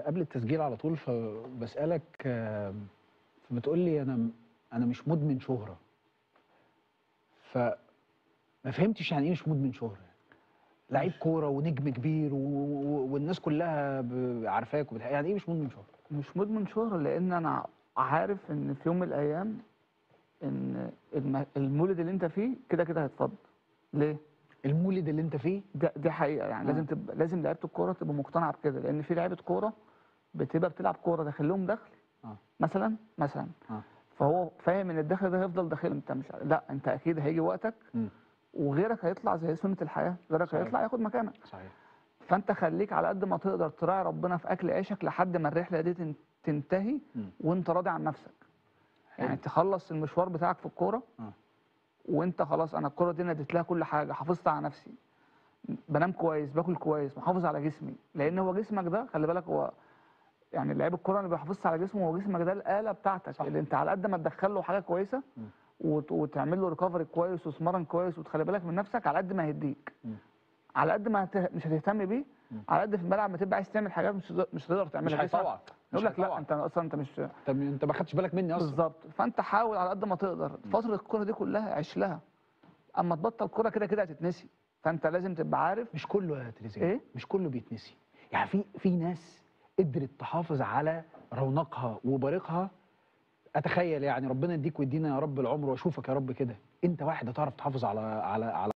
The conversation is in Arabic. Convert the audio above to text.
قبل التسجيل على طول فبسألك فبتقول لي انا مش مدمن شهرة. فما فهمتش يعني ايه مش مدمن شهرة. لعيب كورة ونجم كبير والناس كلها عارفاك يعني ايه مش مدمن شهرة؟ مش مدمن شهرة لان انا عارف ان في يوم من الايام ان المولد اللي انت فيه كده كده هيتفضل. ليه؟ المولد اللي انت فيه دي حقيقة يعني. لازم لعيبة الكورة تبقى مقتنعة بكده، لان في لعيبة كورة بتبقى بتلعب كورة داخل لهم دخل مثلا فهو فاهم ان الدخل ده هيفضل داخل. انت مش لا، انت اكيد هيجي وقتك وغيرك هيطلع، زي سنة الحياة، غيرك صحيح. هيطلع ياخد مكانك. صحيح. فانت خليك على قد ما تقدر تراعي ربنا في اكل عيشك لحد ما الرحلة دي تنتهي وانت راضي عن نفسك. حلو. يعني تخلص المشوار بتاعك في الكورة وانت خلاص، انا الكورة دي نديت لها كل حاجة، حافظت على نفسي، بنام كويس، باكل كويس، محافظ على جسمي. لان هو جسمك ده خلي بالك، هو يعني لعيب الكوره اللي بيحافظ على جسمه، هو جسمك ده الاله بتاعتك. صح. اللي انت على قد ما تدخل له حاجه كويسه وتعمل له ريكفري كويس وتمرن كويس وتخلي بالك من نفسك، على قد ما هيديك. على قد ما مش هتهتم بيه، على قد في الملعب ما تبقى عايز تعمل حاجات مش هتقدر تعملها. مش هيطوعك. يقول لك لا، انت اصلا انت مش انت ما خدتش بالك مني اصلا. بالظبط. فانت حاول على قد ما تقدر فتره الكوره دي كلها عيش لها. اما تبطل كوره كده كده هتتنسي. فانت لازم تبقى عارف. مش كله يا تريزيجيه. ايه؟ مش كله بيتنسي. يعني في ناس قدرت تحافظ على رونقها وبريقها. اتخيل يعني ربنا يديك ويدينا يا رب العمر واشوفك يا رب كده، انت واحد هتعرف تحافظ على